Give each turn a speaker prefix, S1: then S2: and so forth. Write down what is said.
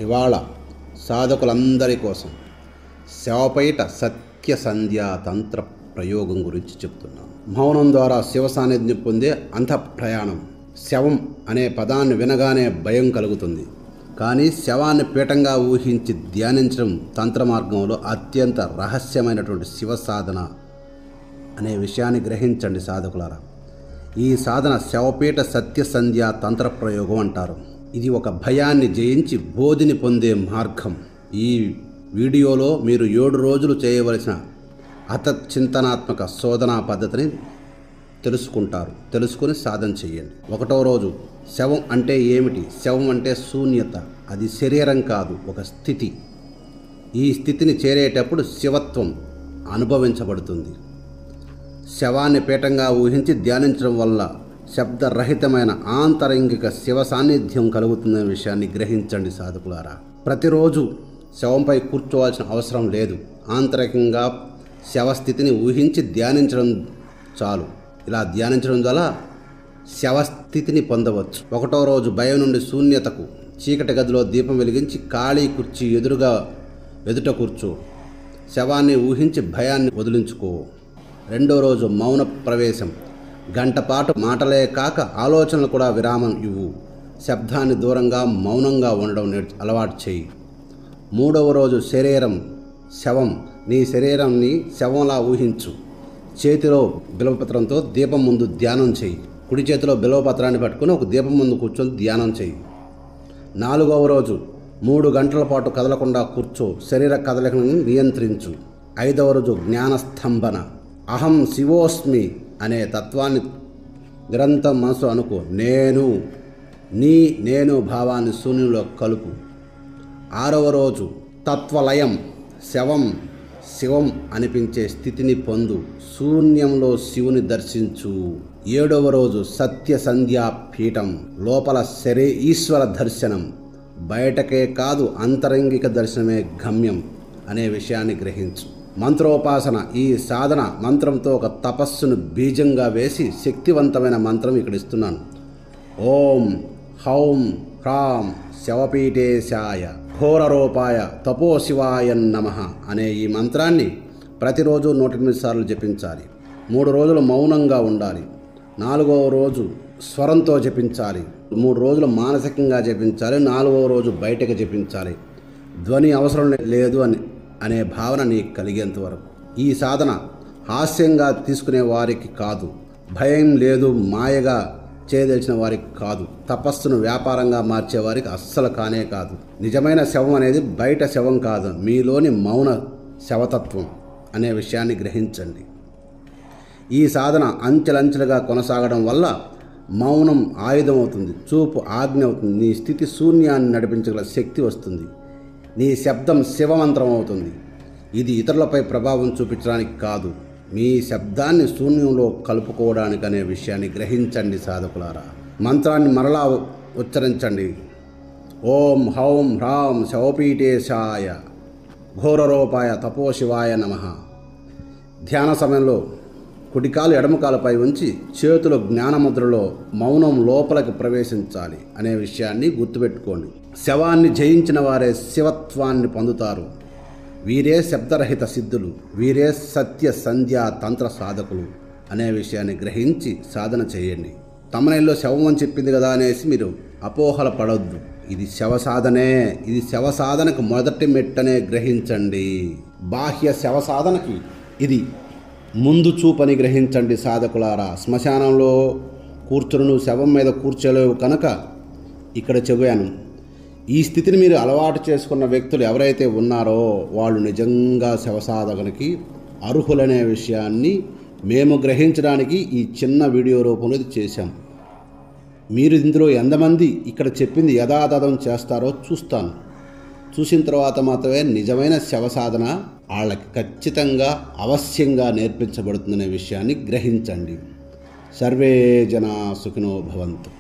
S1: ఇవాళ సాధకులందరి కోసం శవపైట సత్య సంధ్యా తంత్ర ప్రయోగం గురించి చెప్తున్నాను. మౌనం ద్వారా శివ సాన్నిధ్యం పొందే అంతఃప్రయాణం. శవం అనే పదాన్ని వినగానే భయం కలుగుతుంది, కానీ శవాన్ని పీఠంగా ఊహించి ధ్యానించడం తంత్ర మార్గంలో అత్యంత రహస్యమైనటువంటి శివ సాధన అనే విషయాన్ని గ్రహించండి సాధకులారా. ఈ సాధన శవపీఠ సత్య సంధ్యా తంత్ర ప్రయోగం అంటారు. ఇది ఒక భయాన్ని జయించి బోధిని పొందే మార్గం. ఈ వీడియోలో మీరు 7 రోజులు చేయవలసిన అతచింతనాత్మక శోధనా పద్ధతిని తెలుసుకుని సాధన చేయండి. 1వ రోజు శవం అంటే ఏమిటి? శవం అంటే శూన్యత. అది శరీరం కాదు, ఒక స్థితి. ఈ స్థితిని చేరేటప్పుడు శివత్వం అనుభవించబడుతుంది. శవాన్ని పీఠంగా ఊహించి ధ్యానించడం వల్ల శబ్దరహితమైన ఆంతరంగిక శివ సాన్నిధ్యం కలుగుతుందనే విషయాన్ని గ్రహించండి సాధకులారా. ప్రతిరోజు శవంపై కూర్చోవాల్సిన అవసరం లేదు. ఆంతరికంగా శవస్థితిని ఊహించి ధ్యానించడం చాలు. ఇలా ధ్యానించడం ద్వారా శవస్థితిని పొందవచ్చు. 1వ రోజు భయం నుండి శూన్యతకు. చీకటి గదిలో దీపం వెలిగించి ఖాళీ కుర్చీ ఎదుట కూర్చో. శవాన్ని ఊహించి భయాన్ని వదిలించుకో. 2వ రోజు మౌన ప్రవేశం. గంట పాటు మాటలే కాక ఆలోచనలు కూడా విరామం ఇవ్వు. శబ్దాన్ని దూరంగా మౌనంగా ఉండడం అలవాటు చేయి. 3వ రోజు శవం. నీ శరీరాన్ని శవంలా ఊహించు. చేతిలో బిల్వపత్రంతో దీపం ముందు ధ్యానం చేయి. కుడి చేతిలో బిల్వపత్రాన్ని పట్టుకుని ఒక దీపం ముందు కూర్చొని ధ్యానం చేయి. 4వ రోజు 3 గంటల పాటు కదలకుండా కూర్చో. శరీర కదలికలను నియంత్రించు. 5వ రోజు జ్ఞానస్తంభన. అహం శివోస్మి అనే తత్వాన్ని నిరంతరం మనసు అనుకో. నేను భావాన్ని శూన్యంలో కలుపు. 6వ రోజు తత్వలయం. శివం అనిపించే స్థితిని పొందు. శూన్యంలో శివుని దర్శించు. 7వ రోజు సత్య సంధ్యా పీఠం. లోపల ఈశ్వర దర్శనం. బయటకే కాదు, అంతరంగిక దర్శనమే గమ్యం అనే విషయాన్ని గ్రహించు. మంత్రోపాసన. ఈ సాధన మంత్రంతో ఒక తపస్సును బీజంగా వేసి శక్తివంతమైన మంత్రం ఇక్కడ ఇస్తున్నాను. ఓం హౌం హ్రాం శవపీఠేశాయ ఘోరరూపాయ తపోశివాయ నమః అనే ఈ మంత్రాన్ని ప్రతిరోజు 108 సార్లు జపించాలి. 3 రోజులు మౌనంగా ఉండాలి. 4వ రోజు స్వరంతో జపించాలి. 3 రోజులు మానసికంగా జపించాలి. 4వ రోజు బయటకు జపించాలి. ధ్వని అవసరం లేదు అనే భావన నీకు కలిగేంత వరకు. ఈ సాధన హాస్యంగా తీసుకునే వారికి కాదు, భయం లేదు మాయగా చేయదలిచిన వారికి కాదు, తపస్సును వ్యాపారంగా మార్చేవారికి అస్సలు కానే కాదు. నిజమైన శవం అనేది బయట శవం కాదు, మీలోని మౌన శవతత్వం అనే విషయాన్ని గ్రహించండి. ఈ సాధన అంచెలంచెలుగా కొనసాగడం వల్ల మౌనం ఆయుధం అవుతుంది, చూపు ఆజ్ఞ అవుతుంది, నీ స్థితి శూన్యాన్ని నడిపించగల శక్తి వస్తుంది, నీ శబ్దం శివమంత్రం అవుతుంది. ఇది ఇతరులపై ప్రభావం చూపించడానికి కాదు, మీ శబ్దాన్ని శూన్యంలో కలుపుకోవడానికి అనే విషయాన్ని గ్రహించండి సాధకులారా. మంత్రాన్ని మరలా ఉచ్చరించండి. ఓం హౌం హ్రాం శవపీఠేశాయ ఘోరరూపాయ తపోశివాయ నమః. ధ్యాన సమయంలో కుడికాలు ఎడమకాలపై ఉంచి చేతుల జ్ఞానముద్రలో మౌనం లోపలికి ప్రవేశించాలి అనే విషయాన్ని గుర్తుపెట్టుకోండి. శవాన్ని జయించిన వారే శివత్వాన్ని పొందుతారు. వీరే శబ్దరహిత సిద్ధులు, వీరే సత్య సంధ్యా తంత్ర సాధకులు అనే విషయాన్ని గ్రహించి సాధన చేయండి. తమనేల్లో శవం అని చెప్పింది కదా అనేసి మీరు అపోహల పడొద్దు. ఇది శవ సాధనే. ఇది శవ సాధనకు మొదటి మెట్టనే గ్రహించండి. బాహ్య శవ సాధనకి ఇది ముందు చూపని గ్రహించండి సాధకులారా. శ్మశానంలో కూర్చును శవం మీద కూర్చోలేవు కనుక ఇక్కడ చెప్పాను. ఈ స్థితిని మీరు అలవాటు చేసుకున్న వ్యక్తులు ఎవరైతే ఉన్నారో వాళ్ళు నిజంగా శవసాధనకి అర్హులనే విషయాన్ని మేము గ్రహించడానికి ఈ చిన్న వీడియో రూపంలో ఇది చేశాం. మీరు ఇందులో ఎంతమంది ఇక్కడ చెప్పింది యథాతథం చేస్తారో చూస్తాను. చూసిన తర్వాత మాత్రమే నిజమైన శవసాధన వాళ్ళకి ఖచ్చితంగా అవశ్యంగా నేర్పించబడుతుందనే విషయాన్ని గ్రహించండి. సర్వే జనా సుఖినో భవంతు.